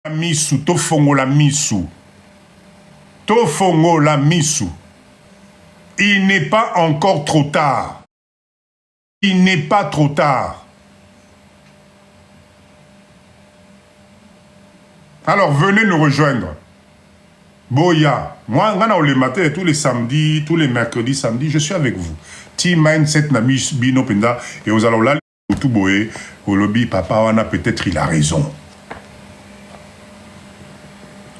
Misu, tofongo la misu. Tofongo la misu. Il n'est pas encore trop tard. Il n'est pas trop tard. Alors venez nous rejoindre. Boya, moi, le matin, tous les samedis, tous les mercredis, samedis, je suis avec vous. Team Mindset Namis Bino Penda, et aux allons là, tout boé, au lobby, papa, on a peut-être il a raison.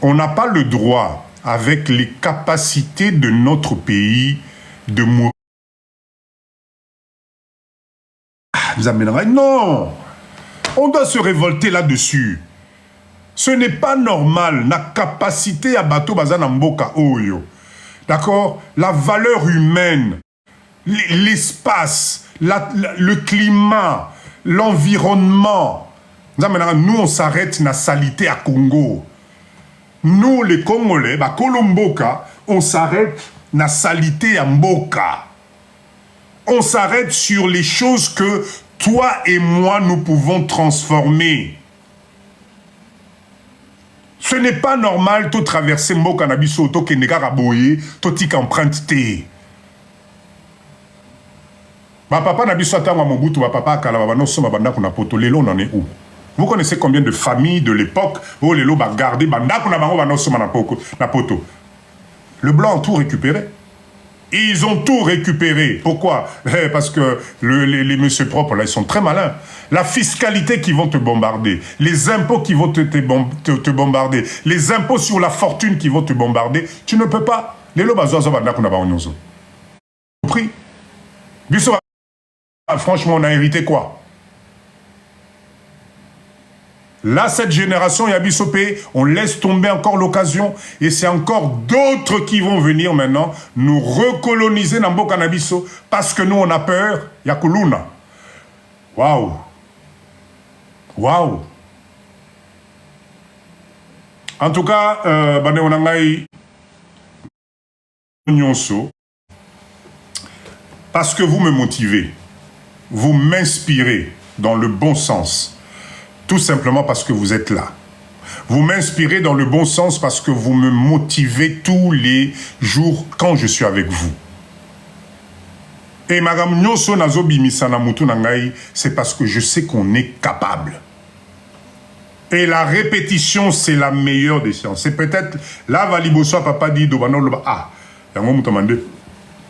On n'a pas le droit, avec les capacités de notre pays, de mourir. Vous amènerez? Non! On doit se révolter là-dessus. Ce n'est pas normal, la capacité à bateau bazana mboka oyo. D'accord? La valeur humaine, l'espace, le climat, l'environnement. Nous, on s'arrête na salité à Congo. Nous, les Congolais, Kolomboka, on s'arrête na salité à Mboka. On s'arrête sur les choses que toi et moi, nous pouvons transformer. Ce n'est pas normal de traverser Mboka Nabiso, to Kenega Raboye, to tik empreinte T. Ma papa Nabiso Atama Mobutu, ma papa Kalababa, non, Soma Banda Kunapoto, Lelo, on en est où? Vous connaissez combien de familles de l'époque où Lelo va garder Banda Kunabango, non, Soma Napoto. Le blanc a tout récupéré. Ils ont tout récupéré. Pourquoi? Parce que les messieurs propres, là, ils sont très malins. La fiscalité qui vont te bombarder, les impôts qui vont te bombarder, les impôts sur la fortune qui vont te bombarder, tu ne peux pas. Les compris? Franchement, on a hérité quoi? Là, cette génération, Yabisopé, on laisse tomber encore l'occasion. Et c'est encore d'autres qui vont venir maintenant nous recoloniser dans Mboka Nabiso parce que nous, on a peur. Yakuluna. Waouh. Waouh. En tout cas, parce que vous me motivez, vous m'inspirez dans le bon sens. Tout simplement parce que vous êtes là. Vous m'inspirez dans le bon sens parce que vous me motivez tous les jours quand je suis avec vous. Et Madame Nyoso Nazobi Misana Mutu Nangai, c'est parce que je sais qu'on est capable. Et la répétition, c'est la meilleure des sciences. C'est peut-être là, Valiboso, papa dit, Dobano, ah, yango mutamande.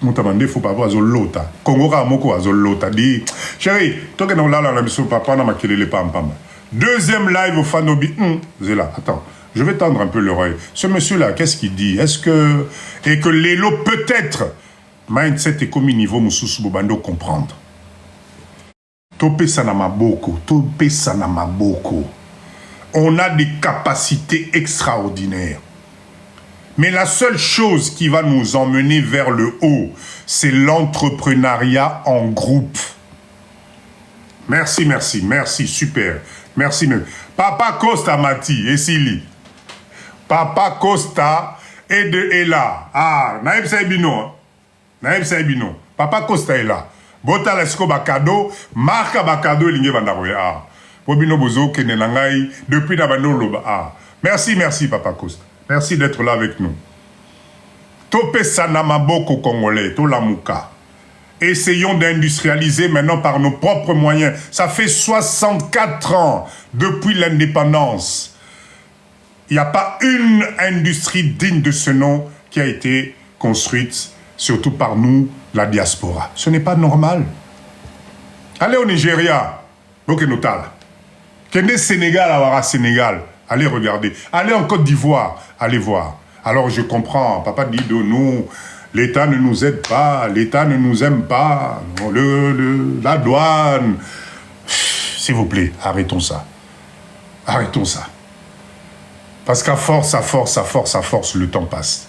Moutamande, faut pas avoir Zolota. Congo Ramoko Zolota. Dit, chérie, toi que nous là, la mission papa, n'a maquillé les pam. Deuxième live au Fanobi. Zéla, attends, je vais tendre un peu l'oreille. Ce monsieur-là, qu'est-ce qu'il dit? Est-ce que... Et que l'élo peut-être, mindset et comme niveau Moussous Bobando comprendre. Topé Sanama Boko, Topé Sanama Boko. On a des capacités extraordinaires. Mais la seule chose qui va nous emmener vers le haut, c'est l'entrepreneuriat en groupe. Merci, merci, merci, super. Merci. Papa Costa Mati et Sili. Papa Costa est là. Ah, Naïb Saibino. Naïb Saibino. Papa Costa est là. Bota Lesko Bakado, Marca Bakado et Lingue Vandaroye. Ah, Bobino Bozo, Kenenangai, depuis Nabano Loba. Ah, merci, merci, Papa Costa. Merci d'être là avec nous. Topé Sanamaboko Congolais, Tolamouka. Essayons d'industrialiser maintenant par nos propres moyens. Ça fait 64 ans depuis l'indépendance. Il n'y a pas une industrie digne de ce nom qui a été construite, surtout par nous, la diaspora. Ce n'est pas normal. Allez au Nigeria, Bokenotal. Kende Sénégal, Awara Sénégal. Allez regarder. Allez en Côte d'Ivoire. Allez voir. Alors je comprends. Papa dit de nous... L'État ne nous aide pas, l'État ne nous aime pas, la douane. S'il vous plaît, arrêtons ça. Arrêtons ça. Parce qu'à force, à force, à force, à force, le temps passe.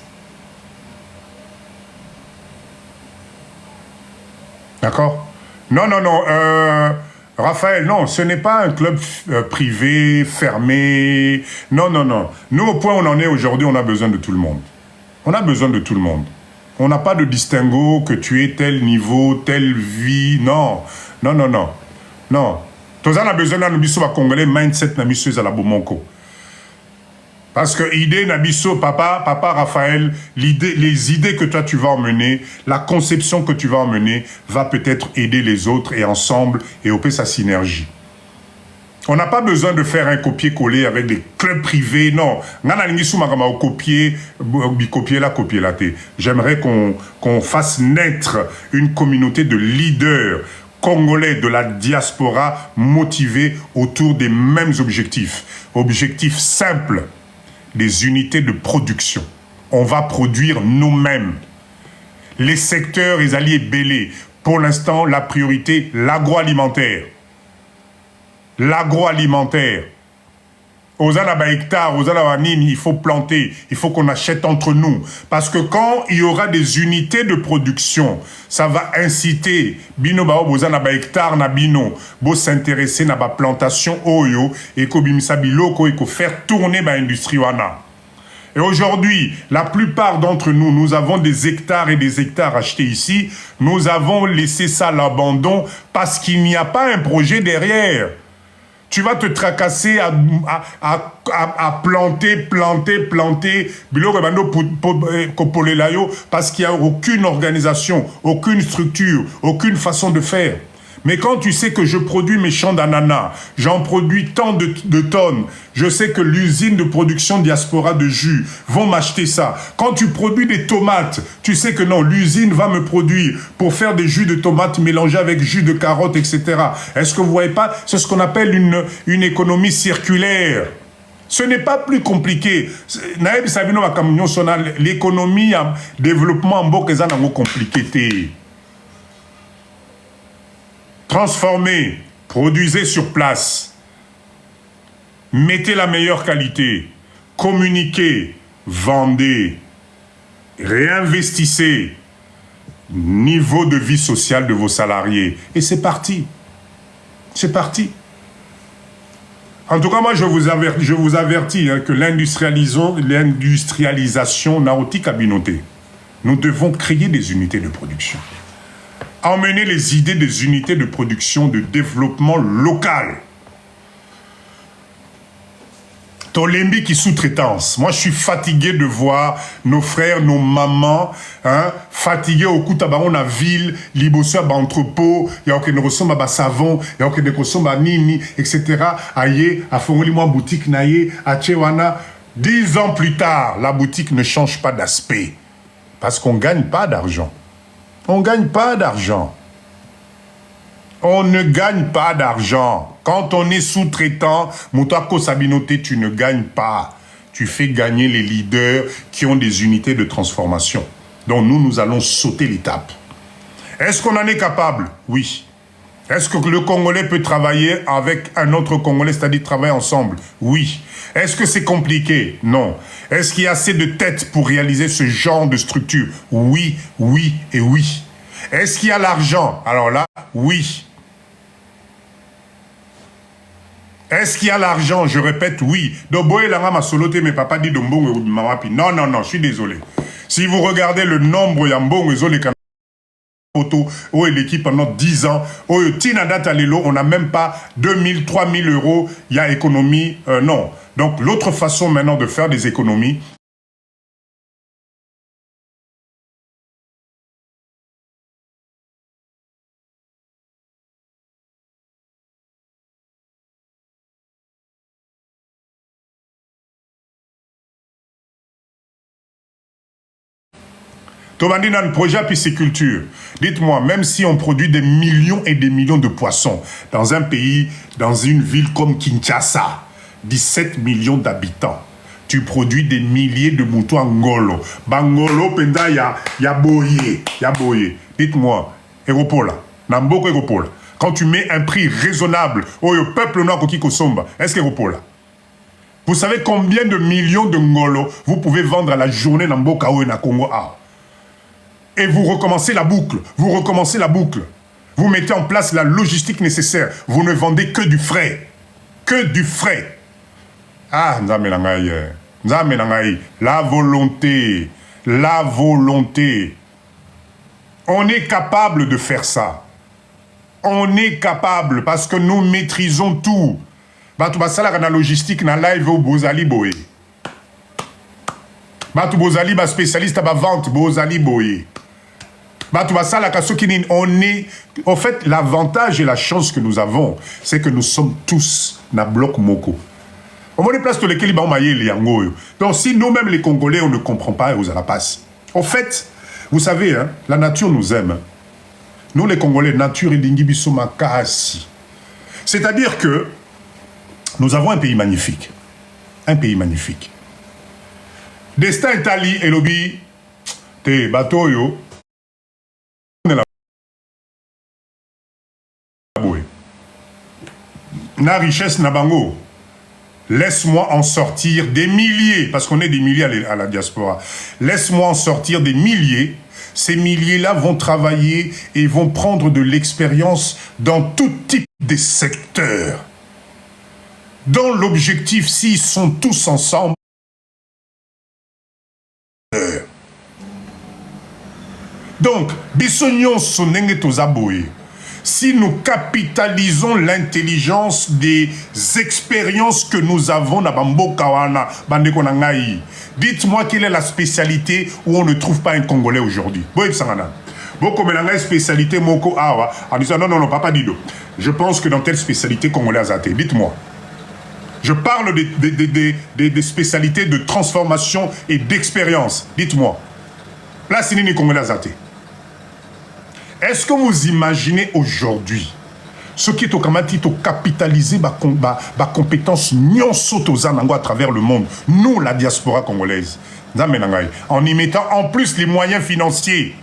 D'accord? Non, non, non. Raphaël, non, ce n'est pas un club privé, fermé. Non, non, non. Nous, au point où on en est aujourd'hui, on a besoin de tout le monde. On a besoin de tout le monde. On n'a pas de distinguo que tu es tel niveau, telle vie. Non, non, non, non. Non. Tous on a besoin d'un biso congolais mindset na miso à la bomonko. Parce que idée Nabiso, papa Raphaël, les idées que toi tu vas emmener, la conception que tu vas emmener, va peut-être aider les autres et ensemble, et opérer sa synergie. On n'a pas besoin de faire un copier-coller avec des clubs privés, non. J'aimerais qu'on fasse naître une communauté de leaders congolais de la diaspora motivés autour des mêmes objectifs. Objectifs simples, des unités de production. On va produire nous-mêmes. Les secteurs, les alliés belés. Pour l'instant, la priorité, l'agroalimentaire. L'agroalimentaire. Aux hectares, aux anabanimes, il faut planter, il faut qu'on achète entre nous. Parce que quand il y aura des unités de production, ça va inciter bino ba aux hectares na bino, bo s'intéresser na ba plantation oyo et ko bimisa biloko et ko faire tourner ba industrie wana. Et aujourd'hui, la plupart d'entre nous, nous avons des hectares et des hectares achetés ici. Nous avons laissé ça à l'abandon parce qu'il n'y a pas un projet derrière. Tu vas te tracasser à planter, parce qu'il n'y a aucune organisation, aucune structure, aucune façon de faire. Mais quand tu sais que je produis mes champs d'ananas, j'en produis tant de tonnes, je sais que l'usine de production diaspora de jus vont m'acheter ça. Quand tu produis des tomates, tu sais que non, l'usine va me produire pour faire des jus de tomates mélangés avec jus de carottes, etc. Est-ce que vous ne voyez pas? C'est ce qu'on appelle une économie circulaire. Ce n'est pas plus compliqué. L'économie, le développement en Bokeza n'a pas compliqué. Transformez, produisez sur place, mettez la meilleure qualité, communiquez, vendez, réinvestissez, niveau de vie sociale de vos salariés. Et c'est parti. C'est parti. En tout cas, moi, je vous avertis que l'industrialisation n'a aucune cabinoté. Nous devons créer des unités de production. Emmener les idées des unités de production de développement local. Tolembi qui sous-traitance. Moi, je suis fatigué de voir nos frères, nos mamans, fatigués au coup tabaron na ville, liboso à entrepôt, il y a aucun ressources à savon, il y a aucun ressources à nini, etc. Aïe, à Fongoli, moi, boutique naïe, à Tchewana. 10 ans plus tard, la boutique ne change pas d'aspect. Parce qu'on ne gagne pas d'argent. On ne gagne pas d'argent. On ne gagne pas d'argent. Quand on est sous-traitant, Moutako Sabinoté, tu ne gagnes pas. Tu fais gagner les leaders qui ont des unités de transformation. Donc nous allons sauter l'étape. Est-ce qu'on en est capable? Oui. Est-ce que le Congolais peut travailler avec un autre Congolais, c'est-à-dire travailler ensemble? Oui. Est-ce que c'est compliqué? Non. Est-ce qu'il y a assez de têtes pour réaliser ce genre de structure? Oui, oui et oui. Est-ce qu'il y a l'argent? Alors là, oui. Est-ce qu'il y a l'argent? Je répète, oui. Donc, mais papa dit non, non, non, je suis désolé. Si vous regardez le nombre Yambong et l'équipe pendant 10 ans, on n'a même pas 2000, 3000 euros, il y a économie, non. Donc l'autre façon maintenant de faire des économies, Tobandina, un projet à pisciculture. Dites-moi, même si on produit des millions et des millions de poissons dans un pays, dans une ville comme Kinshasa, 17 millions d'habitants, tu produis des milliers de moutons Ngolo. Bangolo, Penda, ya boye. Dites-moi, Eropola, Namboko Eropola, quand tu mets un prix raisonnable au peuple noir qui Kosomba, est-ce qu'Eropola? Vous savez combien de millions de Ngolo vous pouvez vendre à la journée dans Mbokao et na Congo A? Et vous recommencez la boucle, vous recommencez la boucle. Vous mettez en place la logistique nécessaire. Vous ne vendez que du frais. Que du frais. Ah, la volonté. La volonté. On est capable de faire ça. On est capable parce que nous maîtrisons tout. La logistique, na live au Bozali Boé. Batu bozali ba spécialiste à ba vente bozali boye. Batu basala kasokini on est en fait l'avantage et la chance que nous avons c'est que nous sommes tous na bloc moko. On va place tous lesquels ba maye les yango. Donc si nous-mêmes les Congolais on ne comprend pas aux la passe. En fait, vous savez hein, la nature nous aime. Nous les Congolais nature et dingibiso makasi. C'est-à-dire que nous avons un pays magnifique. Un pays magnifique. Destin Italie et lobby, te bateau yo. Na richesse nabango. Laisse-moi en sortir des milliers, parce qu'on est des milliers à la diaspora. Laisse-moi en sortir des milliers. Ces milliers-là vont travailler et vont prendre de l'expérience dans tout type de secteurs. Dans l'objectif, s'ils sont tous ensemble, donc, bisognon sonenge tozaboye. Si nous capitalisons l'intelligence des expériences que nous avons dans Bambokawana, Bandekonangaï, dites-moi quelle est la spécialité où on ne trouve pas un Congolais aujourd'hui. Beaucoup de spécialité Moko Awa, en disant non, papa Dido. Je pense que dans telle spécialité congolaise, dites-moi. Je parle des spécialités de transformation et d'expérience. Dites-moi. Place Nini Congolais Azate. Est-ce que vous imaginez aujourd'hui ce qui est au Kamati capitaliser ma compétence à travers le monde, nous la diaspora congolaise, en y mettant en plus les moyens financiers?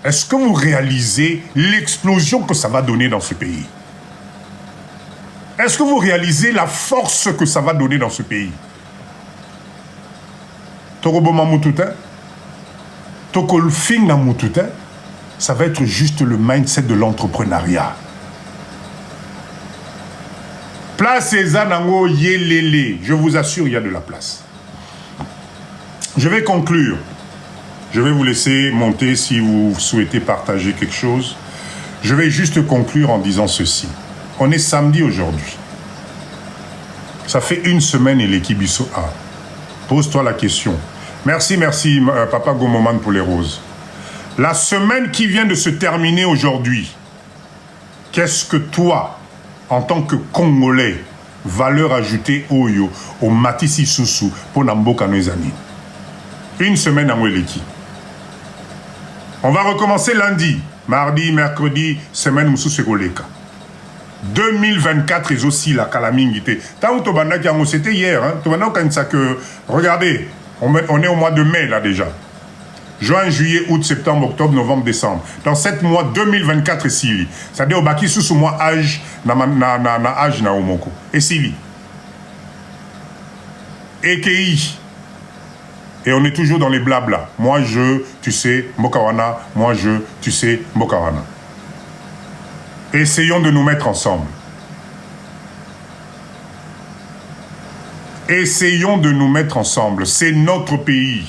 Est-ce que vous réalisez l'explosion que ça va donner dans ce pays? Est-ce que vous réalisez la force que ça va donner dans ce pays? Tokoboma Moututin, Tokolfinga Moututin, ça va être juste le mindset de l'entrepreneuriat. Place Ezanango Yelele. Je vous assure, il y a de la place. Je vais conclure. Je vais vous laisser monter si vous souhaitez partager quelque chose. Je vais juste conclure en disant ceci. On est samedi aujourd'hui. Ça fait une semaine et l'équipe ISO A. Pose-toi la question. Merci, Papa Gomoman pour les roses. La semaine qui vient de se terminer aujourd'hui, qu'est-ce que toi, en tant que Congolais, valeur ajoutée au Matisi Soussou pour Namboka Noezani? Une semaine à Mweleki. On va recommencer lundi, mardi, mercredi, semaine Moussou Goleka. 2024 est aussi la calamité. C'était hier. Regardez, on est au mois de mai là déjà. Juin, juillet, août, septembre, octobre, novembre, décembre. Dans 7 mois, 2024 ici. C'est-à-dire au baki sous moi âge na âge na omoko. Et sili. EKI. Et on est toujours dans les blabla. Moi je, tu sais, Mokawana. Moi je, tu sais, Mokawana. Essayons de nous mettre ensemble. Essayons de nous mettre ensemble. C'est notre pays.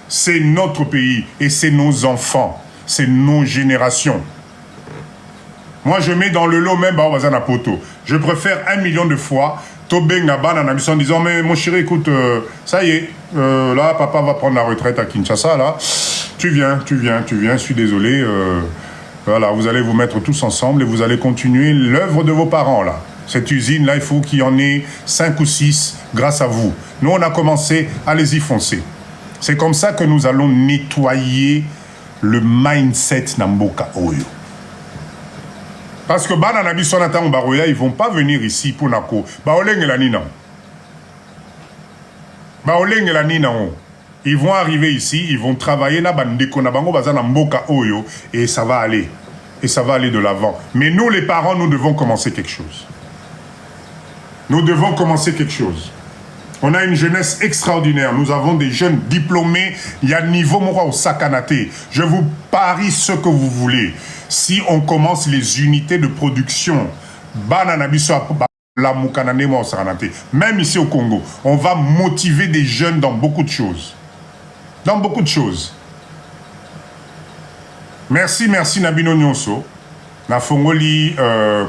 C'est notre pays et c'est nos enfants, c'est nos générations. Moi, je mets dans le lot même Baobazana Poto. Je préfère 1 million de fois Tobenga Banana en disant mais mon chéri, écoute, ça y est, là, papa va prendre la retraite à Kinshasa, là. Tu viens, je suis désolé. Voilà, vous allez vous mettre tous ensemble et vous allez continuer l'œuvre de vos parents, là. Cette usine-là, il faut qu'il y en ait 5 ou 6 grâce à vous. Nous, on a commencé, allez-y, foncez. C'est comme ça que nous allons nettoyer le mindset Namboka Oyo. Parce que Bananabi Sonatan Baroya, ils ne vont pas venir ici pour Nako. Ils vont arriver ici, ils vont travailler là, Oyo, et ça va aller. Et ça va aller de l'avant. Mais nous, les parents, nous devons commencer quelque chose. Nous devons commencer quelque chose. On a une jeunesse extraordinaire. Nous avons des jeunes diplômés. Il y a niveau Mora au Sakanate. Je vous parie ce que vous voulez. Si on commence les unités de production, même ici au Congo, on va motiver des jeunes dans beaucoup de choses. Dans beaucoup de choses. Merci Nabino Nyonso. Na Fongoli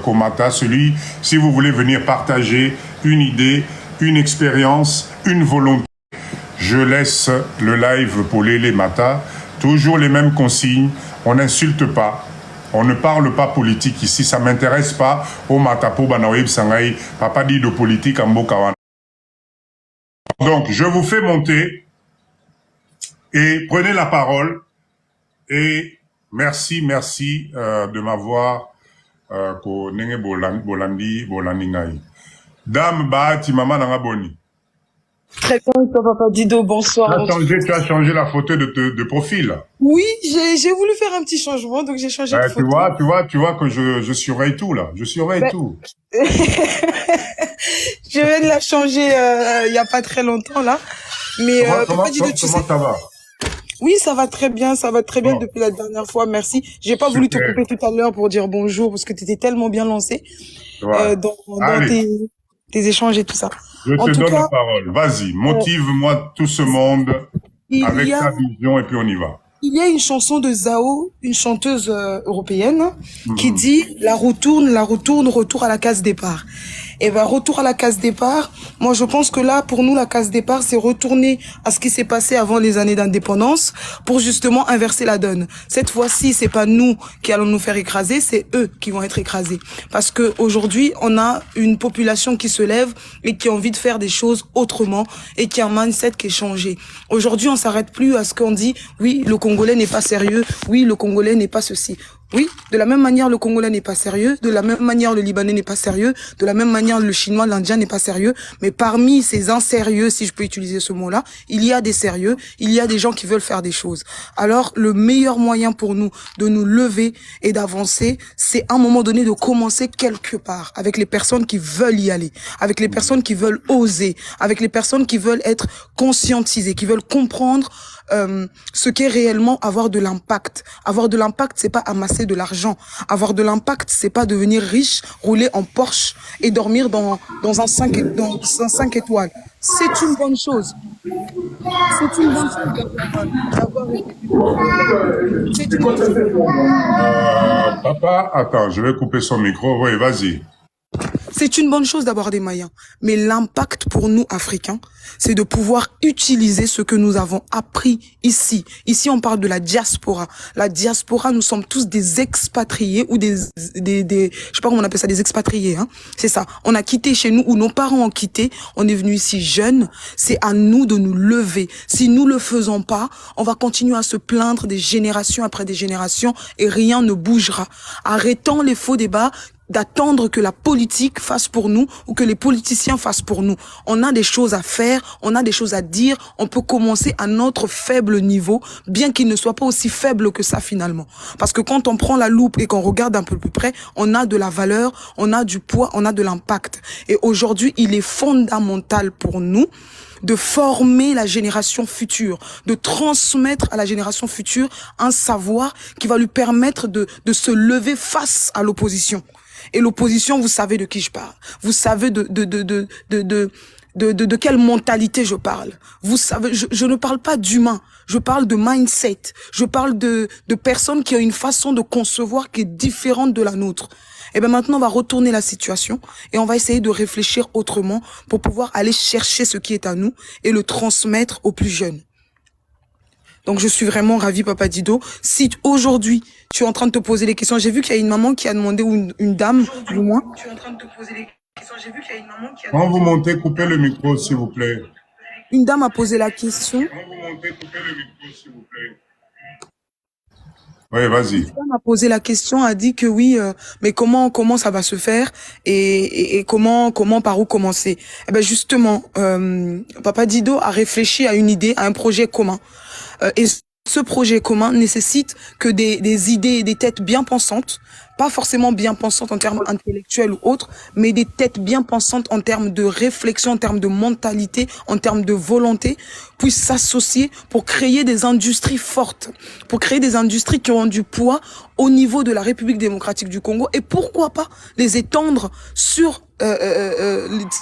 Komata, celui, si vous voulez venir partager une idée, une expérience, une volonté, je laisse le live pour Lélé Mata. Toujours les mêmes consignes. On n'insulte pas. On ne parle pas politique ici. Ça ne m'intéresse pas. Au Matapo, Banaoïb Sangaï, papa dit de politique en Bokawan. Donc, je vous fais monter et prenez la parole. Et merci de m'avoir Bolandi. Dame Bahati, maman Nangaboni. Très bien, toi, Papa Dido, bonsoir. Tu as changé la photo de profil. Oui, j'ai voulu faire un petit changement, donc j'ai changé de photo. Tu vois que je surveille tout, là. Je surveille tout. Je viens de la changer il n'y a pas très longtemps, là. Mais Papa Dido, tu sais... Comment ça va? Oui, ça va très bien depuis la dernière fois, merci. J'ai pas voulu te couper tout à l'heure pour dire bonjour, parce que tu étais tellement bien lancé dans tes échanges et tout ça. Je te donne la parole. Vas-y, motive-moi tout ce monde avec ta vision et puis on y va. Il y a une chanson de Zao, une chanteuse européenne, qui dit « La roue tourne, retour à la case départ ». Et ben retour à la case départ, moi je pense que là, pour nous, la case départ, c'est retourner à ce qui s'est passé avant les années d'indépendance pour justement inverser la donne. Cette fois-ci, c'est pas nous qui allons nous faire écraser, c'est eux qui vont être écrasés. Parce que aujourd'hui, on a une population qui se lève et qui a envie de faire des choses autrement et qui a un mindset qui est changé. Aujourd'hui, on s'arrête plus à ce qu'on dit, oui, le Congolais n'est pas sérieux, oui, le Congolais n'est pas ceci. Oui, de la même manière, le Congolais n'est pas sérieux, de la même manière, le Libanais n'est pas sérieux, de la même manière, le Chinois, l'Indien n'est pas sérieux, mais parmi ces insérieux, si je peux utiliser ce mot-là, il y a des sérieux, il y a des gens qui veulent faire des choses. Alors, le meilleur moyen pour nous de nous lever et d'avancer, c'est à un moment donné de commencer quelque part, avec les personnes qui veulent y aller, avec les personnes qui veulent oser, avec les personnes qui veulent être conscientisées, qui veulent comprendre ce qu'est réellement avoir de l'impact. Avoir de l'impact, c'est pas amasser de l'argent. Avoir de l'impact, c'est pas devenir riche, rouler en Porsche et dormir dans un 5 étoiles. C'est une bonne chose. C'est une bonne chose d'avoir été. C'est une bonne chose. Papa, attends, je vais couper son micro. Oui, vas-y. C'est une bonne chose d'avoir des moyens, mais l'impact pour nous, Africains, c'est de pouvoir utiliser ce que nous avons appris ici. Ici, on parle de la diaspora. La diaspora, nous sommes tous des expatriés ou je sais pas comment on appelle ça, des expatriés, hein. C'est ça. On a quitté chez nous, ou nos parents ont quitté. On est venu ici jeunes. C'est à nous de nous lever. Si nous le faisons pas, on va continuer à se plaindre des générations après des générations et rien ne bougera. Arrêtons les faux débats d'attendre que la politique fasse pour nous ou que les politiciens fassent pour nous. On a des choses à faire, on a des choses à dire, on peut commencer à notre faible niveau, bien qu'il ne soit pas aussi faible que ça finalement. Parce que quand on prend la loupe et qu'on regarde un peu plus près, on a de la valeur, on a du poids, on a de l'impact. Et aujourd'hui, il est fondamental pour nous de former la génération future, de transmettre à la génération future un savoir qui va lui permettre de se lever face à l'opposition. Et l'opposition, vous savez de qui je parle. Vous savez de quelle mentalité je parle. Vous savez, je ne parle pas d'humain. Je parle de mindset. Je parle de personnes qui ont une façon de concevoir qui est différente de la nôtre. Et bien maintenant, on va retourner la situation et on va essayer de réfléchir autrement pour pouvoir aller chercher ce qui est à nous et le transmettre aux plus jeunes. Donc, je suis vraiment ravie, Papa Dido. Si aujourd'hui, tu es en train de te poser les questions, j'ai vu qu'il y a une maman qui a demandé, ou une dame, du moins. Tu es en train de te poser les questions, j'ai vu qu'il y a une maman qui a demandé. Quand vous montez, coupez le micro, s'il vous plaît. Une dame a posé la question. Quand vous montez, coupez le micro, s'il vous plaît. Oui, vas-y. Une dame a posé la question, a dit que oui, mais comment ça va se faire et comment, par où commencer? Eh ben justement, Papa Dido a réfléchi à une idée, à un projet commun. Et ce projet commun nécessite que des idées, des têtes bien pensantes, pas forcément bien pensantes en termes intellectuels ou autres, mais des têtes bien pensantes en termes de réflexion, en termes de mentalité, en termes de volonté, puissent s'associer pour créer des industries fortes, pour créer des industries qui ont du poids au niveau de la République démocratique du Congo et pourquoi pas les étendre sur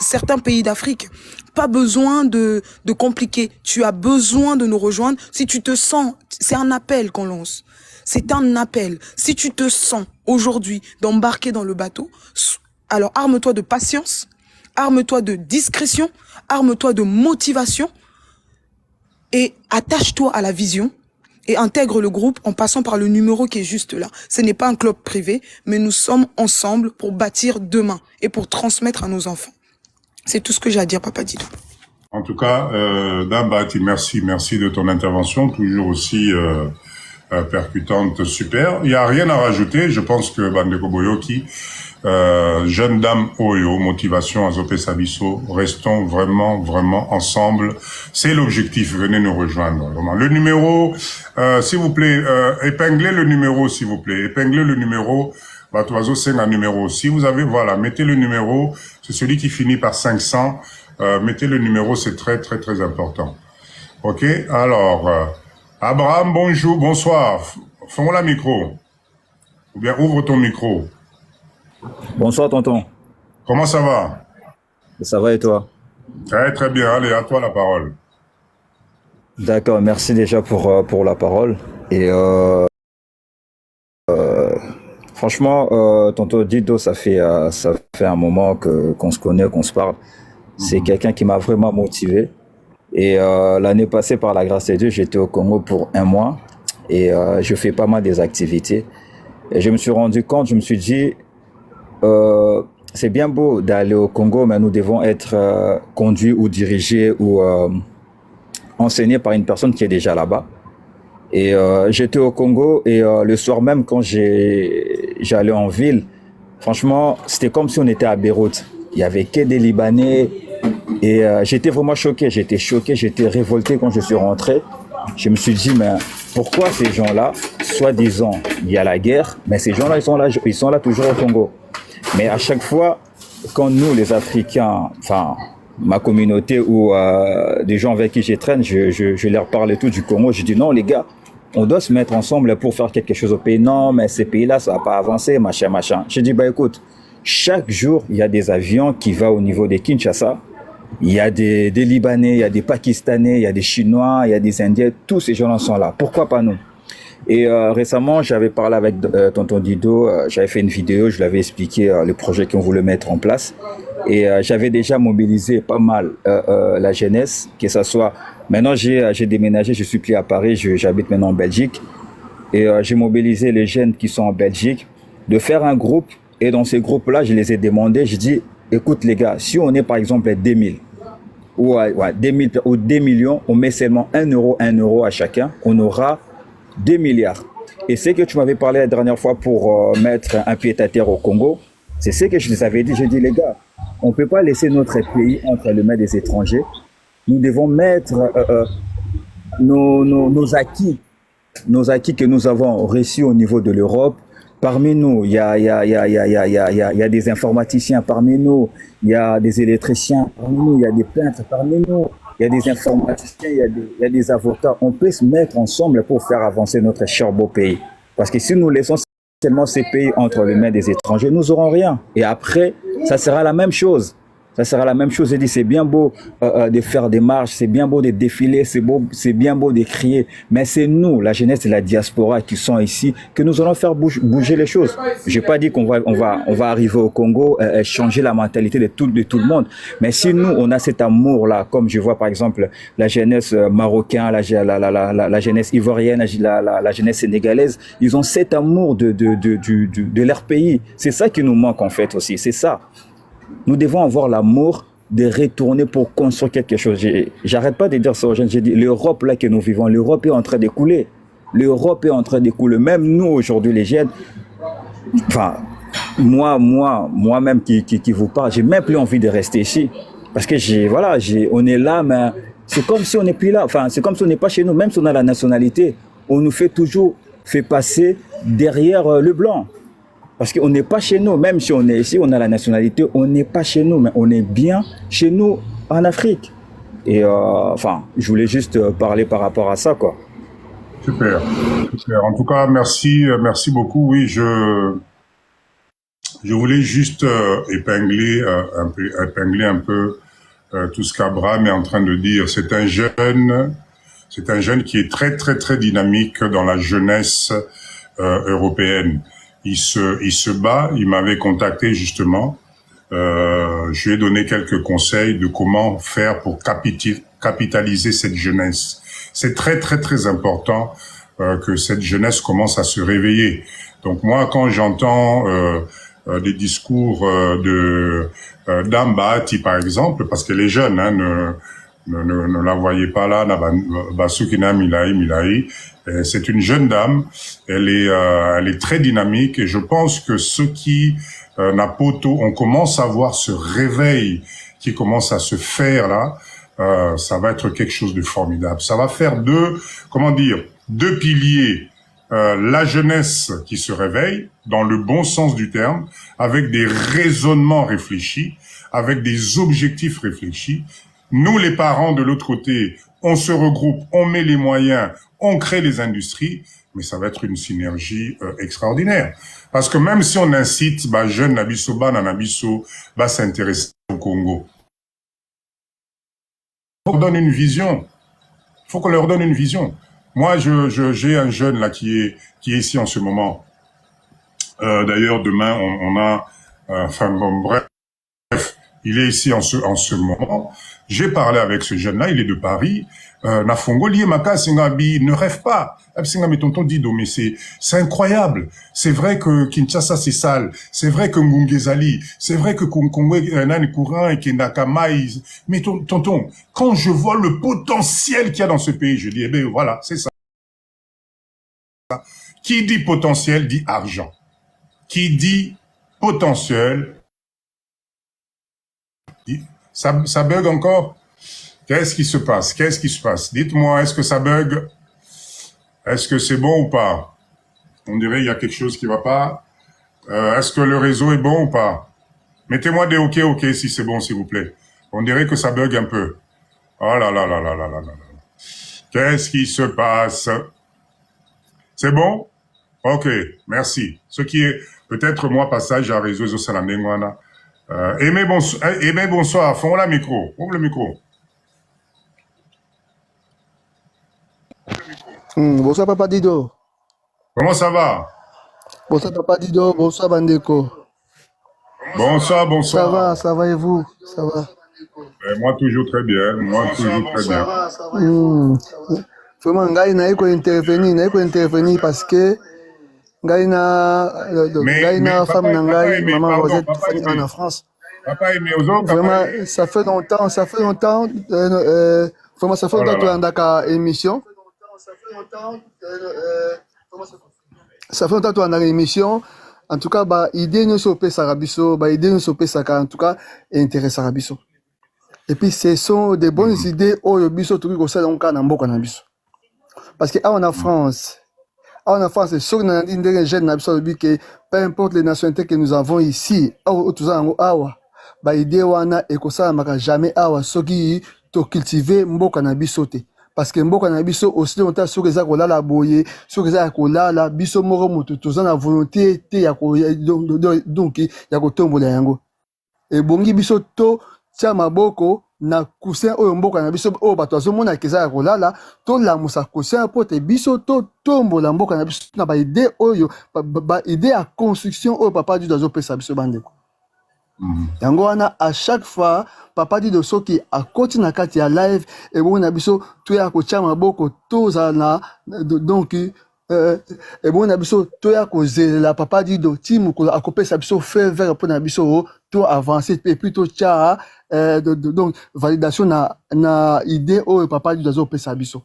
certains pays d'Afrique. Pas besoin de compliquer. Tu as besoin de nous rejoindre. Si tu te sens, c'est un appel qu'on lance. C'est un appel. Si tu te sens aujourd'hui d'embarquer dans le bateau, alors arme-toi de patience, arme-toi de discrétion, arme-toi de motivation. et attache-toi à la vision et intègre le groupe en passant par le numéro qui est juste là. Ce n'est pas un club privé, mais nous sommes ensemble pour bâtir demain et pour transmettre à nos enfants. C'est tout ce que j'ai à dire, Papa Didou. En tout cas, Dame Bahati, merci de ton intervention, toujours aussi percutante, super. Il n'y a rien à rajouter, je pense que Bandeko Boyoki, jeune dame Oyo, motivation Azopé Sabiso, restons vraiment ensemble. C'est l'objectif, venez nous rejoindre. Vraiment. Le numéro, s'il vous plaît, épinglez le numéro, s'il vous plaît. Épinglez le numéro. Batoiseau, c'est un numéro. Si vous avez, voilà, mettez le numéro, c'est celui qui finit par 500. Mettez le numéro, c'est très important. Ok, alors, Abraham, bonjour, bonsoir. Fais-moi la micro. Ou bien ouvre ton micro. Bonsoir tonton. Comment ça va? Ça va et toi? Très bien, allez, à toi la parole. D'accord, merci déjà pour la parole. Et franchement, tonton Dido, ça fait un moment qu'on se connaît, qu'on se parle. C'est quelqu'un qui m'a vraiment motivé. Et l'année passée, par la grâce de Dieu, j'étais au Congo pour 1 mois et je fais pas mal des activités. Et je me suis rendu compte, je me suis dit, c'est bien beau d'aller au Congo, mais nous devons être conduits ou dirigés ou enseignés par une personne qui est déjà là-bas. Et j'étais au Congo et le soir même, quand j'allais en ville, franchement, c'était comme si on était à Beyrouth. Il y avait que des Libanais et j'étais vraiment choqué, j'étais révolté quand je suis rentré. Je me suis dit, mais pourquoi ces gens-là, soi-disant, il y a la guerre, mais ces gens-là, ils sont là toujours au Congo. Mais à chaque fois, quand nous, les Africains, enfin, ma communauté ou des gens avec qui je traîne, je leur parle et tout du Congo, je dis non, les gars, on doit se mettre ensemble pour faire quelque chose au pays. Non, mais ces pays-là, ça va pas avancer, machin. Je dis, bah écoute, chaque jour, il y a des avions qui vont au niveau de Kinshasa. Il y a des Libanais, il y a des Pakistanais, il y a des Chinois, il y a des Indiens. Tous ces gens-là sont là. Pourquoi pas nous? Et récemment, j'avais parlé avec tonton Dido, j'avais fait une vidéo, je lui avais expliqué le projet qu'on voulait mettre en place. Et j'avais déjà mobilisé pas mal la jeunesse, que ça soit... Maintenant, j'ai déménagé, je suis plus à Paris, j'habite maintenant en Belgique. Et j'ai mobilisé les jeunes qui sont en Belgique de faire un groupe. Et dans ces groupes-là, je les ai demandé, je dis, écoute les gars, si on est par exemple 2000 ou 2000 ou 2 millions, on met seulement 1 euro à chacun, on aura 2 milliards. Et c'est que tu m'avais parlé la dernière fois pour mettre un pied-à-terre au Congo, c'est ce que je les avais dit. J'ai dit, les gars, on ne peut pas laisser notre pays entre les mains des étrangers. Nous devons mettre nos acquis que nous avons reçus au niveau de l'Europe. Parmi nous, il y a des informaticiens, parmi nous, il y a des électriciens, parmi nous, il y a des peintres, parmi nous, il y a des informaticiens, il y a des avocats. On peut se mettre ensemble pour faire avancer notre cher beau pays. Parce que si nous laissons seulement ces pays entre les mains des étrangers, nous n'aurons rien. Et après, ça sera la même chose. J'ai dit, c'est bien beau de faire des marches, c'est bien beau de défiler, c'est bien beau de crier, mais c'est nous, la jeunesse et la diaspora qui sont ici, que nous allons faire bouger les choses. J'ai pas dit qu'on va arriver au Congo, changer la mentalité de tout le monde, mais si nous, on a cet amour-là, comme je vois par exemple la jeunesse marocaine, la jeunesse ivoirienne, la jeunesse sénégalaise, ils ont cet amour de leur pays. C'est ça qui nous manque en fait aussi, c'est ça. Nous devons avoir l'amour de retourner pour construire quelque chose. J'arrête pas de dire ça aux jeunes. J'ai dit, l'Europe là que nous vivons, l'Europe est en train de couler. Même nous aujourd'hui les jeunes, enfin, moi-même qui vous parle, j'ai même plus envie de rester ici. Parce que on est là, mais c'est comme si on n'est plus là. Enfin, c'est comme si on n'est pas chez nous. Même si on a la nationalité, on nous fait toujours passer derrière le blanc. Parce qu'on n'est pas chez nous, même si on est ici, on a la nationalité, on n'est pas chez nous, mais on est bien chez nous en Afrique. Et je voulais juste parler par rapport à ça, quoi. Super. En tout cas, merci beaucoup. Oui, je voulais juste épingler un peu tout ce qu'Abraham est en train de dire. C'est un jeune qui est très dynamique dans la jeunesse européenne. Il se bat, il m'avait contacté justement, je lui ai donné quelques conseils de comment faire pour capitaliser cette jeunesse. c'est très, très, très important que cette jeunesse commence à se réveiller. Donc moi, quand j'entends des discours d'Ambati, par exemple, parce qu'elle est jeune, hein, ne la voyez pas là, Basukina Milai. C'est une jeune dame, elle est très dynamique et je pense que ceux qui Napoto, on commence à voir ce réveil qui commence à se faire là, ça va être quelque chose de formidable. Ça va faire deux piliers. La jeunesse qui se réveille, dans le bon sens du terme, avec des raisonnements réfléchis, avec des objectifs réfléchis. Nous, les parents, de l'autre côté, on se regroupe, on met les moyens, on crée les industries, mais ça va être une synergie extraordinaire. Parce que même si on incite jeunes Nabiso, Nabiso, s'intéresser au Congo, il faut qu'on donne une vision. Il faut qu'on leur donne une vision. Moi, j'ai un jeune là qui est ici en ce moment. D'ailleurs, demain, on a, bref, il est ici en ce moment. J'ai parlé avec ce jeune-là, il est de Paris. Nafongo Liemaka Singabi ne rêve pas. Singabi tonton Dido, mais c'est incroyable. C'est vrai que Kinshasa c'est sale. C'est vrai que Ngungezali. C'est vrai que Congo Nani Courant et Kendakamaï. Mais tonton, quand je vois le potentiel qu'il y a dans ce pays, je dis, eh ben voilà, c'est ça. Qui dit potentiel dit argent. Qui dit potentiel, ça bug encore? Qu'est-ce qui se passe? Dites-moi, est-ce que ça bug? Est-ce que c'est bon ou pas? On dirait il y a quelque chose qui va pas. Est-ce que le réseau est bon ou pas? Mettez-moi des OK si c'est bon, s'il vous plaît. On dirait que ça bug un peu. Oh là là là là là là là. Qu'est-ce qui se passe? C'est bon? OK, merci. Ce qui est peut-être moi passage à réseau Zosalandengwana. Aimé, bonsoir. Fond la micro. Ouvre le micro. Bonsoir Papa Dido. Comment ça va? Bonsoir Papa Dido. Bonsoir Bandeko. Bonsoir. Ça va et vous? Ça va? Moi toujours très bien. Vraiment, ngai na intervenir parce que ngai na femme na ngai, maman Rosette Fanny en France. Papa Aimé, aux vraiment, ça fait longtemps. Vraiment, ça fait longtemps que tu as dans émission. Ça fait longtemps que tu as dans l'émission. En tout cas, idée nous sopé Sarabiso, idée nous sopé Saka, en tout cas, intéressant Sarabiso. Et puis, ce sont des bonnes idées au Yobiso, tout le monde a un parce que en France, c'est sûr que nous avons des jeunes que peu importe les nationalités que nous avons ici, idée wana ekosa maka jamais awa soki to cultiver mboka na biso te. Parce que mboka na biso aussi longtemps soki eza kolala boye, soki eza kolala biso moko moto toza na volonté te ya donc ya kotombola yango. Et bongi biso to tia maboko na coussin oyo mboka na biso oyo bato azomona keza ya kolala to lamusa coussin po te biso to tombola mboka na biso na ba idée oyo ba idée ya construction oyo papa Dido azopesa biso bandeko. Yango wana à chaque fois papa Dido soki akoti na kati ya live et bongo na biso to ya kotia maboko toza na donc et bongo na biso to ya kozelela papa Dido ti mokolo akopesa biso feu vert mpo na biso to avancer et puis to tia donc validation na idée oyo papa Dido azopesa biso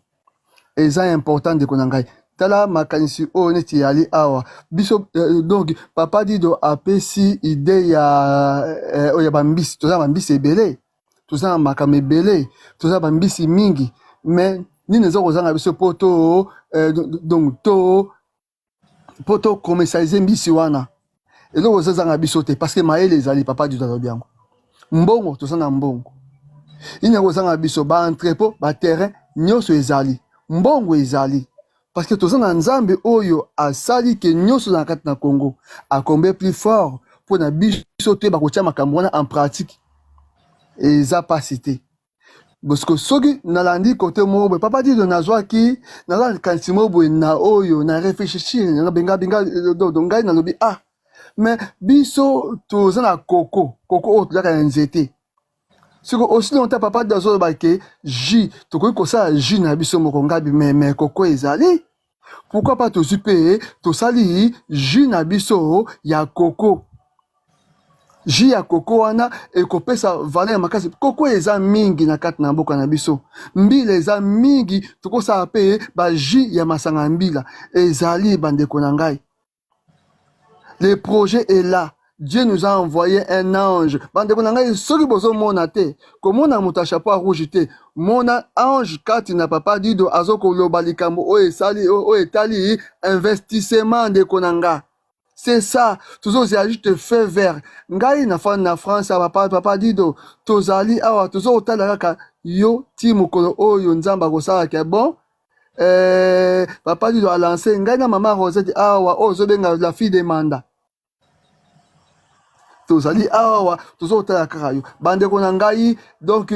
eza important de konangai tala makanisi oyo neti yali awa biso donc papa Dido apesi idée ya bambisi toza bambisi ebele toza makambo ebele toza bambisi mingi mais nini eza kozanga biso po to donc po to commercialiser mbisi wana eloko ezazanga biso te parce que mayele ezali papa Dido alobi yango mbongo toza na mbongo ini kozanga biso ba-entrepôt ba-terrain nyonso ezali mbongo ezali parce que toza na nzambe oyo asali ke nyonso na kati na Congo akombe plus fort pour na biso te bakotia makambo wana en pratique eza pasi te parce que soki nalandi kote moko boye papa Dido nazwaki kanisi moko boye na oyo na réfléchir na benga donc ngai nalobi mais biso toza na koko oyo tozaka na nzete siko aussi longtemps papa dazo bake J tokoki kosala J na biso moko ngabi mais koko ezali pourquoi pas to super to sali J na biso ya koko J ya koko wana ekopesa valeur makasi koko eza mingi na kati na mboka na biso mbila eza mingi tokosala pe ba J ya masanga mbila ezali bandeko na ngai le projet est là. Dieu nous a envoyé un ange. Bandeko na ngai soki bozo mona te, komona muta chapeau rouge te. Mona ange kati na papa dido azoko loba likambo o esali o etali investissement de konanga. C'est ça. Toujours c'est juste feu vert. Ngai na fan na France papa dido tozali awa tozo otala kaka yo ti mokolo oyo nzamba kosala ke bon. Papa dido a lancé ngai na mama Rosette awa ozo benga la fille de Manda. Tozali awa tozo tala kaka yo bandeko na ngai donc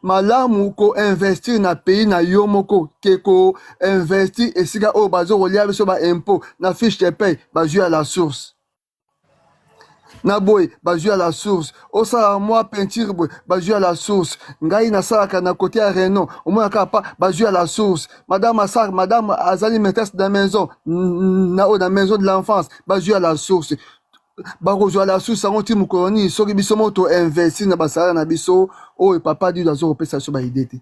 malamu ko investir na pays na yo moko ke ko investir esika o bazo kolia biso ba impôt na fiche de paie bazui à la source na boy bazui à la source osala moi peinture boy bazui à la source ngai na salaka na côté ya Renault au moins kapa bazui à la source madame azali maîtresse de la maison na maison de l'enfance bazui à la source bakozwa la source sango ti mukoloni soki biso moto investi na basala na biso oyo papa dido azokopesa biso baide te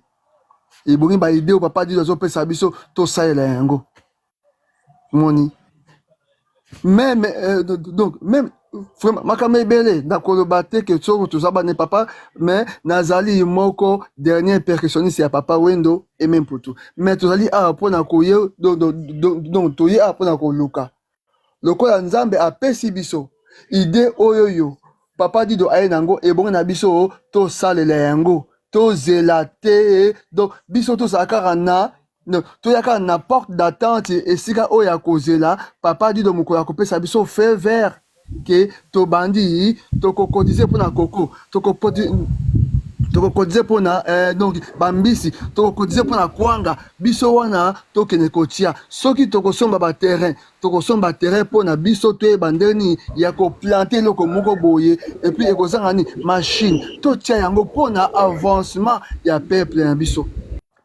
ebongi baide oyo papa dido azopesa biso tosalela yango moni même donc même vraiment makambo ebele nakoloba te ke soko toza bane papa mais nazali moko dernier percussionniste ya papa Wendo et même poto mais tozali awa mpona koye donc toye awa mpona koluka lokola nzambe apesi biso idée oyo papa dido aye nango ebongo na biso to salela yango to zela te donc biso to sakara na to yaka na porte d'attente esika oyo ya kozela papa dido mokolo akopesa biso feu vert ke to bandi to kokotize pona koko to tokokotize pona donc bambisi tokokotize pona kwanga biso wana tokende kotia soki tokosomba ba terrain pona biso toyeba ndeni ya koplanter eloko moko boye et puis ekozanga ni machine totia yango pona avancement ya peuple na biso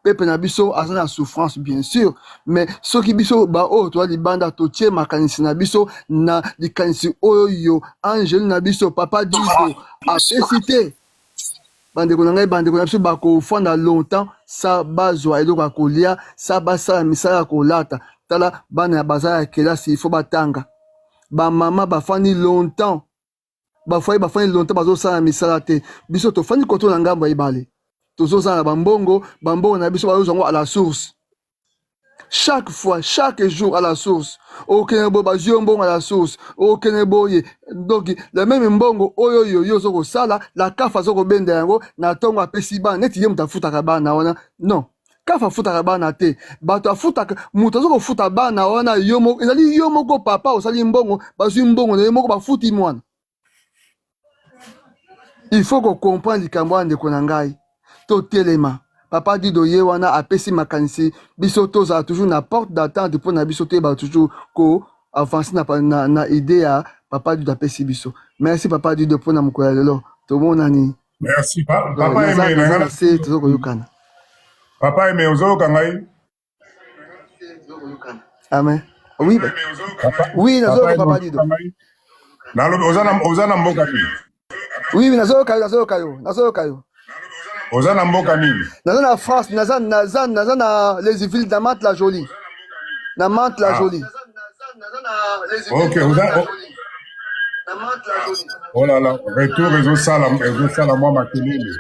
peuple na biso aza na souffrance bien sûr mais soki biso oyo toza libanda totie makanisi na biso na likanisi oyo angele na biso papa dido apesi te bandeko na ngai bandeko na biso bakofanda longtemps sa bazwa eloko ya kolia sa basala misala ya kolata tala bana ya baza ya kelasi il faut batanga bamama bafandi longtemps bafandi longtemps bazosala misala te biso tofandi koto na ngambo ya ebale tozozala na bambongo na biso bazozwa yango à la source chaque fois chaque jour à la source okene bo bazwi mbongo à la source okene boye donc le même mbongo oyo yo zokosala la kafa zokobenda yango na ntongo apesi bana neti ye moto afutaka bana wana non kafa afutaka bana te bato afutaka moto azokofuta bana wana yo moko ezali yo moko papa osali mbongo bazwi mbongo na yo moko bafuti mwana il faut comprendre likambo wana ndeko na ngai totelema papa dido ye wana apesi makanisi biso tozala toujours na porte d'attente mpona biso toyeba toujours ko avance na idée ya papa dido apesi biso merci papa dido mpona mokolo ya lelo tomonani merci papa eme nanga se tozokoyokana papa eme ozoyoka ngai amen oui oui nazoyoka papa dido oza na mboka nini oui nazoyoka yo oza na mboka nini naza na France naza na les villes de Mantes-la-Jolie na Mantes-la-Jolie ok oh là là retour ezosala mwa makelele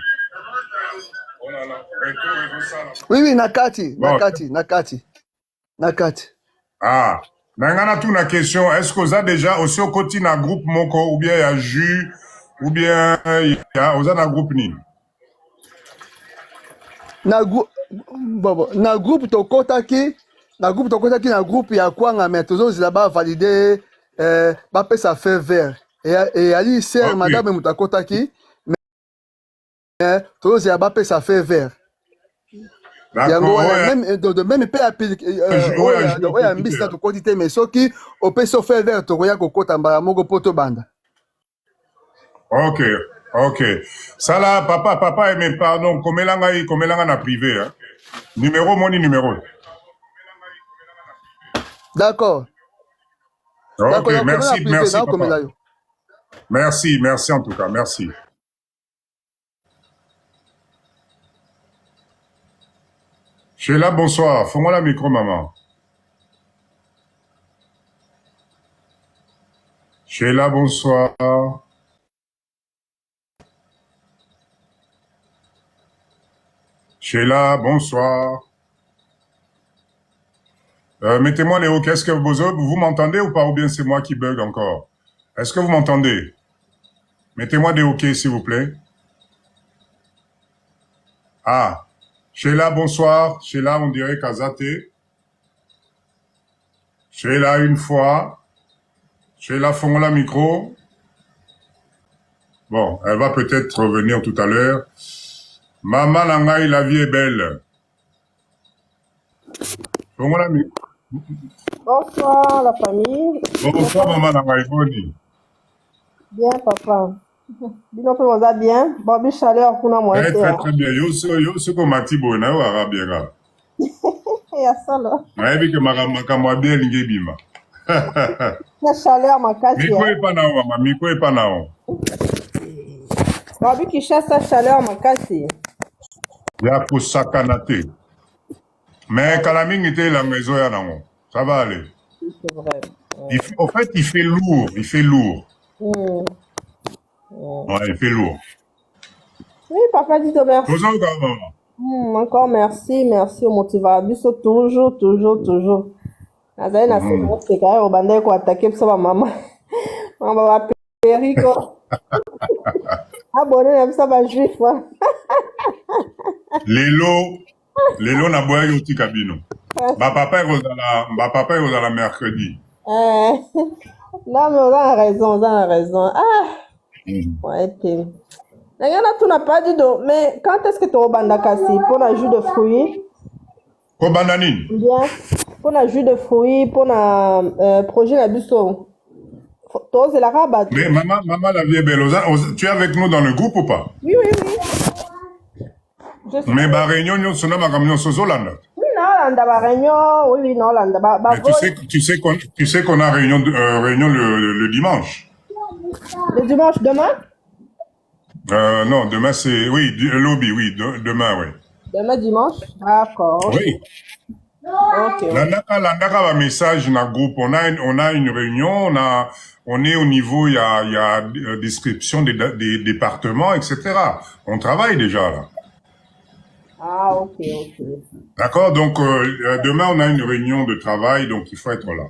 oui na kati ah nanga na tuna question est-ce que oza déjà osi okoti na groupe moko ou bien ya jus ou bien oza na groupe nini na groupe tokotaki na groupe ya kwanga mais tozozela bavalide bapesa feu vert eyali ser madame moto akotaki mais tozozela bapesa feu vert yango même mpe oyo ya mbisi na tokoti te mais soki opesi feu vert tokoya kokota mbala moko mpo tobanda ok Ok. Ça là, papa, mais pardon, comme na privé, hein. Numéro, mon numéro. D'accord. Ok, D'accord, comme la privé, merci, comme papa. là. Merci en tout cas, merci. Sheila, bonsoir. Fais-moi la micro, maman. Sheila, bonsoir. Sheila, bonsoir. Mettez-moi les hauts. Qu'est-ce que vous m'entendez ou pas? Ou bien c'est moi qui bug encore? Est-ce que vous m'entendez? Mettez-moi des OK, s'il vous plaît. Ah, Sheila, bonsoir. Sheila, on dirait Kazate. Sheila, une fois. Sheila, fais-moi la micro. Bon, elle va peut-être revenir tout à l'heure. Maman Langai, la vie est belle. Fais-moi la micro. Bonsoir la famille. Bonsoir, maman Langai, Boni. Bien papa. Bino pe waza bien. Bon, chaleur kuna mo Très, ete. très bien. Yo ko mati bona yo arabia ga. Ya sala. Nayebi ke makambo ya bien lingi ebima. Na chaleur makasi. Miko epa na o, mama. Miko epa na o. Bon, Kinshasa chaleur makasi. Ya kosakana te. Mais kala mingi te elanga ezoya nango. Ça va aller. C'est vrai. En fait, il fait lourd. Il fait lourd. Ouais, il fait lourd. Oui, papa dit de merci. Bonsoir, maman. Encore merci, merci au motivation. Biso toujours. Nazali na c'est quand même au bandai ko attaquer pour sa maman. Maman va périr ko. Abonné na ça va juif wa. Lelo na boya yo tika bino. Ba papa ozala mercredi. Non mais on a raison. Ah. Ouais, t'es. Tu n'as pas dit donc, mais quand est-ce que tu as banda kasi pour la jus de fruits? Ko banda nini? Bien. Pour la jus de fruits, pour la projet la busso. Toi, c'est la rabat. Mais maman la vie est belle. Tu es avec nous dans le groupe ou pas? Oui. Mais ba réunion nous sonna makamyo sozolanda. Oui, non, la réunion, oui, non, là, Mais tu sais qu'on a réunion le dimanche. Le dimanche demain? Non, demain c'est le lobby, demain oui. Demain dimanche? D'accord. Oui. Ok. Landaka va message dans le groupe. On a une réunion, on est au niveau, il y a description des départements, etc. On travaille déjà là. Ah, ok. D'accord, donc demain on a une réunion de travail, donc il faut être là.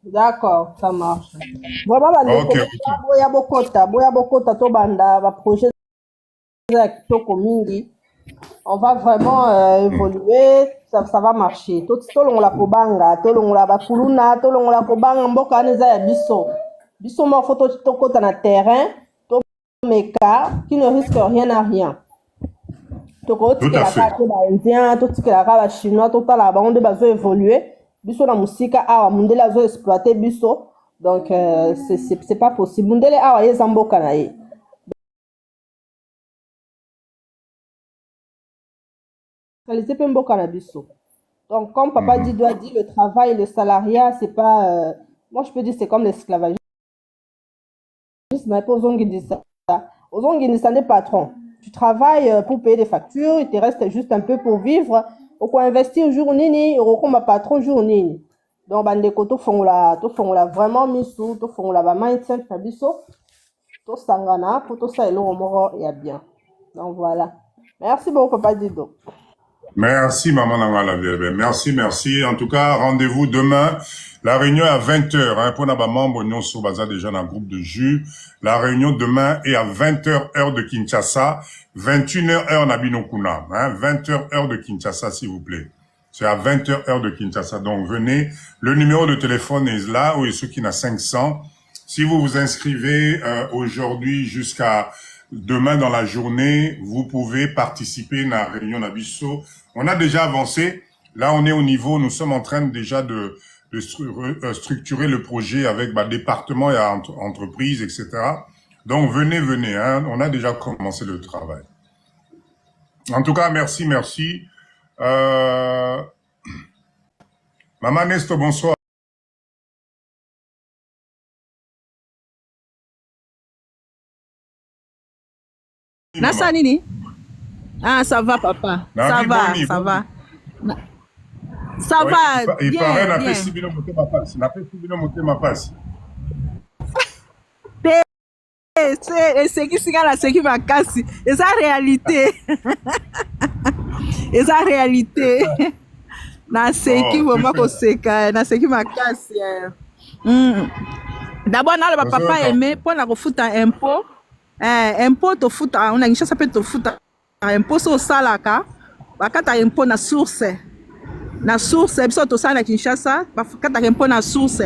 D'accord, ça marche. Vraiment, Ok. boya bokota to banda ba projet kitoko mingi. On va vraiment évoluer, ça va marcher. Tolongola kobanga, tolongola bakuluna, tolongola kobanga mboka neza ya biso. Biso mo photo tokota na terrain, to meka qui ne risque rien à rien. Toko tikela ka ba indien, to tikela ka ba chinois, to tala ba onde bazo évoluer. Biso na musika awa mundele azo exploiter biso. Donc c'est pas possible. Mundele awa yeza mboka na ye. Donc, comme papa dit, le travail, le salariat, c'est pas. Moi, je peux dire c'est comme l'esclavagisme. Mais pas aux gens des patrons. Tu travailles pour payer des factures, il te reste juste un peu pour vivre. Ou pour investir jour nini, ou comme patron jour nini. Donc, bande koto font la vraiment misou, to font la mindset tabiso, to sangana, pour tout ça et l'eau moro et bien. Donc voilà. Merci beaucoup, papa Dido. Merci, maman Nanga la merci. En tout cas, rendez-vous demain. La réunion est à 20h. Hein, pour nos membres, nous sommes déjà dans le groupe de jus. La réunion demain est à 20h heure de Kinshasa, 21h heure Nabinokuna. Hein, 20h heure de Kinshasa, s'il vous plaît. C'est à 20h heure de Kinshasa. Donc, venez. Le numéro de téléphone est là, ou ceux qui n'a 500. Si vous vous inscrivez aujourd'hui jusqu'à demain dans la journée, vous pouvez participer à la réunion Nabiso. On a déjà avancé. Là, on est au niveau, nous sommes en train déjà de structurer le projet avec département et entreprise, etc. Donc, venez, venez. Hein. On a déjà commencé le travail. En tout cas, merci, merci. Maman Nesto, bonsoir. Nasa nini? Ah, ça va, papa. Ça va, ça va. Ça va, Il bien, paraît bien. ma passe. C'est qui c'est la c'est qui va casser. Et ça réalité. Et ça réalité. Na c'est qui vraiment ko seka, na c'est qui ma casse. D'abord na le papa aimé pour na ko futa impôt. Impôt to futa, on a une chance peut to futa. Impôt so salaka. Bakata impôt na source. Na source biso to sana Kinshasa, bakata impôt na source.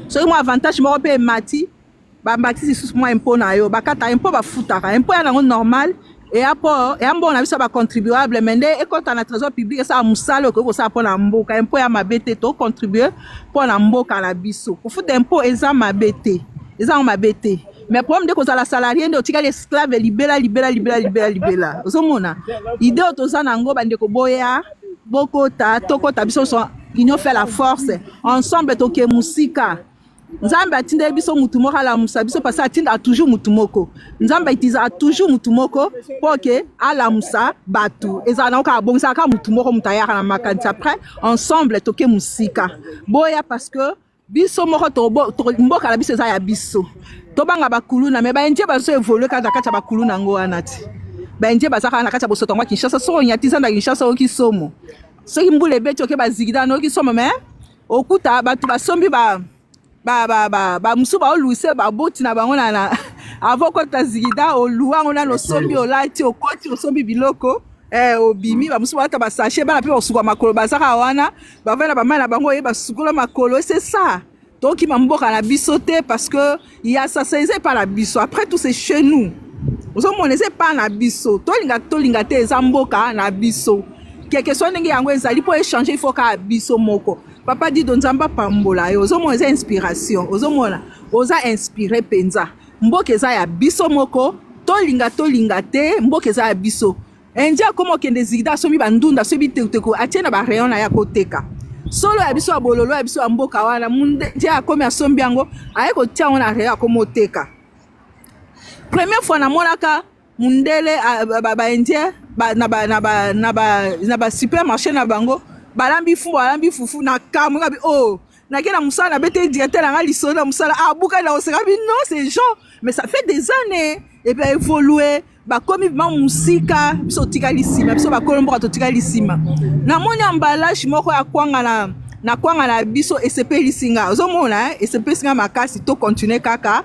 So moi avantage mo pe mati ba mati sous moi impôt na yo bakata impôt ba futaka impôt ya nango normal et apport et ambon na biso ba contribuable mais ndé ekota na trésor public ça musalo ko ça pour na mboka impôt ya mabete to contribuer pour na mboka na biso ko futa impôt eza mabete mais problème de ko la salarié ndo tika l'esclave libéra ozomona idée otoza nango bande ko boya bokota tokota biso so union fait la force ensemble toke musika Nzambe atinde biso mutu moko ala musa biso parce atinde a toujours mutu moko Nzambe itiza toujours mutu moko pour que ala musa batu ezana ka bongisa ka mutu moko mutayaka na makanisa après ensemble toke musika boya parce que biso moko to mboka la biso eza ya biso to banga bakulu na me ba nje baso évoluer ka zakata bakulu na ngo anati ba nje bazaka na kata bosoto ngwa Kinshasa so nyatiza na Kinshasa okisomo soki mbule beti oke bazigida no okisomo me okuta batu basombi ba musu ba oluise ba boti na bango na avant kota zigida oluwango na losombi olati okoti osombi biloko obimi ba musu bata ba sachet bana pe osuka makolo bazaka wana bavana ba mana bango ye basukula makolo c'est ça donc il m'emboka na biso te parce que il y a ça c'est pas la biso après tout c'est chez nous ozomona c'est pas na biso tolinga te ezamboka na biso quelque soit ndenge yango ezali po échanger il faut ka biso moko papa dit Nzamba pambola yo ozomona eza inspiration ozomona oza inspiré penza mboka eza ya biso moko tolinga te mboka eza ya biso endia komo kende zigida somi bandunda sobi tekuteko atiena ba rayon na ya koteka solo ya biso ya bololo ya biso ya mboka wana munde ndia akomi asombi yango aye kotia ngo na rayon akomi oteka première fois namonaka mundele baindien na ba supermarché na bango balambi fufu na kamu kabi oh na kena musala na bete directeur na lisolo na musala abuka na oseka bi non c'est genre mais ça fait des années et puis évoluer ba komi ba musika biso tika lisima biso ba kolomboka to tika lisima na moni emballage moko ya kwanga na biso esepeli singa ozomona esepeli singa makasi to continuer kaka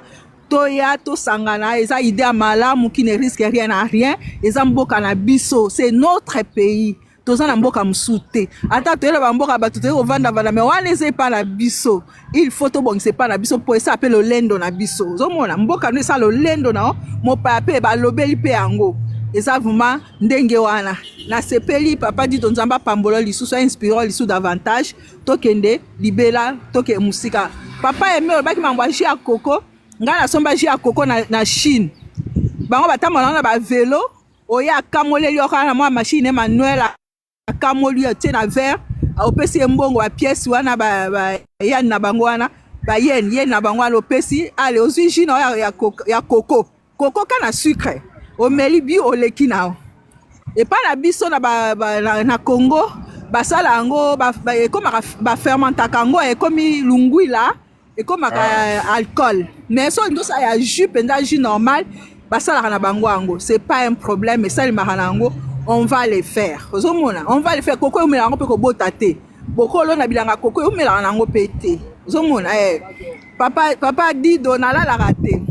toya to sangana eza idée ya malamu qui ne risque rien à rien eza mboka na biso c'est notre pays toza na mboka musute ata toyela ba mboka bato te ovanda vanda mais wana eza pa na biso il faut to bongisa pa na biso po esa appelle lolendo na biso ozomona mboka no esa lolendo na mopa pe ba lobeli pe yango eza vraiment ndenge wana na sepeli papa dit Nzamba pambola lisusu inspirant lisusu davantage tokende libela toke musika papa aimé obaki mangwa ji ya koko ngana somba ji ya koko na Chine bango batambola na ba vélo oya kamoleli okana na machine manuel akamoli tie na verre opesi mbongo wa pièce wana ba yan na bango wana ba yen na bango wana opesi ale ozwi ji na ya koko kana sucre omeli bi oleki nao et pas na biso na Congo basala yango ekomaka bafermentaka yango ekomi lungwila ekomaka alcool mais so ndosa ya jus mpenza jus normal basalaka na bango yango c'est pas un problème esalimaka na yango on va le faire ozomona on va le faire koko eumela yango mpe kobota te bokolo na bilanga koko eumelaka na yango mpe te ozomona papa dido nalalaka te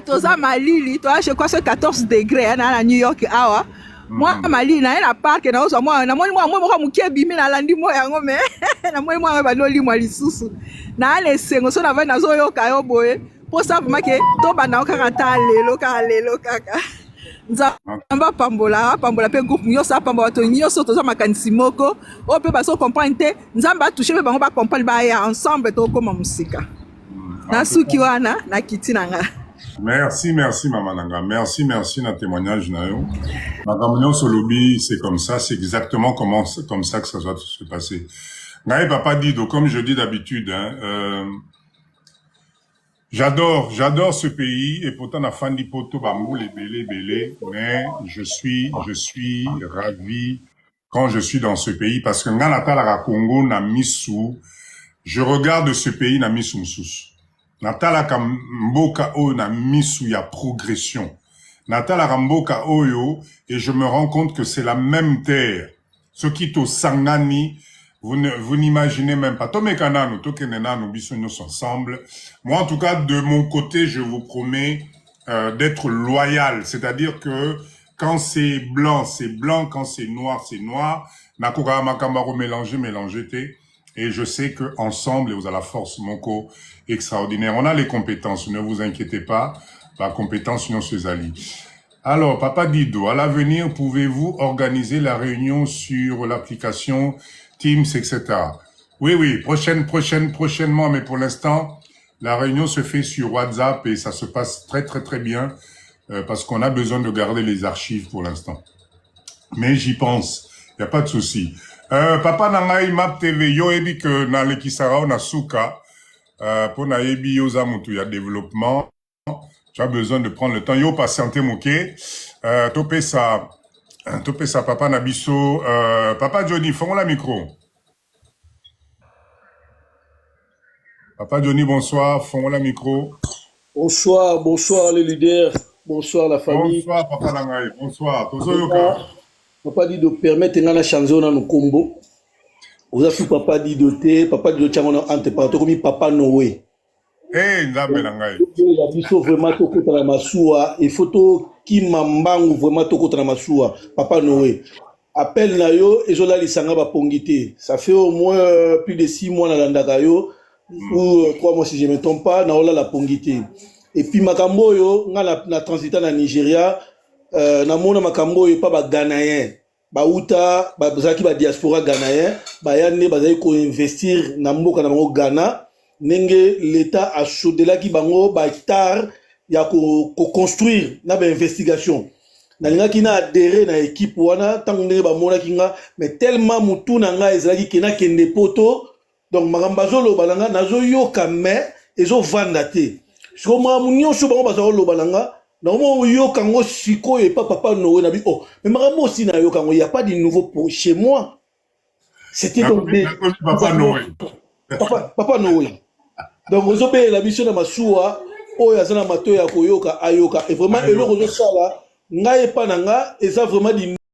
toza malili toa je crois 14 degré na New York awa moi malili na na parc na ozwa moi na moni moi moko mukie bimi na landi mo yango me na moni moi ba loli moi lisusu na le sengo so na va na zo yoka yo boye po ça vraiment que to bana kaka ta lelo kaka nzambe apambola mpe groupe nyonso apambola bato nyonso toza makanisi moko oyo mpe bazo comprendre te nzambe atouche mpe bango bacomprendre baya ensemble tokokoma mosika nasuki wana na kiti na nga. Merci, merci, Maman Nanga. Merci, merci, na témoignage, Nayo. Madame Nyon Solobi, c'est comme ça, c'est exactement comme ça que ça doit se passer. Naïe, papa Dido, comme je dis d'habitude, hein, j'adore ce pays, et pourtant, na fan di poto, bambou, les belé, mais je suis ravi quand je suis dans ce pays, parce que nga natala Congo, na misu, je regarde ce pays, na misu msous. Natala mboka o na misu ya progression. Natala mboka oyo, et je me rends compte que c'est la même terre. Ce qui to sangani, vous n'imaginez même pas. Tomekanano, tokenenano, bisognos ensemble. Moi, en tout cas, de mon côté, je vous promets d'être loyal. C'est-à-dire que quand c'est blanc, c'est blanc. Quand c'est noir, c'est noir. Nakura makambaro mélanger, et je sais que ensemble, vous avez la force, Moko, extraordinaire. On a les compétences, ne vous inquiétez pas. La compétence, nous se allie. Alors, Papa Dido, à l'avenir, pouvez-vous organiser la réunion sur l'application Teams, etc. Oui, prochainement, mais pour l'instant, la réunion se fait sur WhatsApp et ça se passe très bien parce qu'on a besoin de garder les archives pour l'instant. Mais j'y pense, il n'y a pas de souci. Papa Nangai Map TV, yo ebi que na lekisara na souka, pour na ebi yo zamutu ya développement, tu as besoin de prendre le temps. Yo patienter moké, topé ça papa Nabiso, papa Johnny, fais la micro. Papa Johnny, bonsoir, fais la micro. Bonsoir les leaders, bonsoir la famille. Bonsoir papa Nangai, bonsoir. Tozo yoka. Papa dit de permettre à changer dans nos combos. Vous avez fait papa dit de papa dit de tiens antéparateur comme papa Noé. Eh, nzambe nangai. Il a dit ça vraiment tout contre la massoua. Il faut tout qui m'embang vraiment tout contre la massoua. Papa Noé. Appel na yo et zola li sanga ba pongité. Ça fait au moins plus de 6 mois na landaka yo ou 3 mois si je me trompe pas na ola la pongité. Et puis makambo yo na transita na Nigeria. Na mona makambo yo pa ba Ghanéen ba uta ba zaki ba diaspora Ghanéen ba yane ba zaki ko investir na mboka na bango Ghana nenge l'état a chodelaki bango ba hectare ya ko construire na ba investigation na linga kina adhérer na équipe wana tango ndenge ba mona kinga mais tellement mutu na nga ezalaki kena kende poto donc makamba zo loba nanga nazo yoka mais ezo vanda te so ma munyo so bango ba zo loba nanga. Non, yo kango siko et pas papa Noé nabi oh mais maman aussi na yo kango il y a pas de nouveau pour chez moi. C'était donc des papa Noé. Papa Noé. Donc vous obéissez la mission de Massoua oh ya zana mato ya koyoka ayoka et vraiment eloko zo sala ngai pa nanga et ça vraiment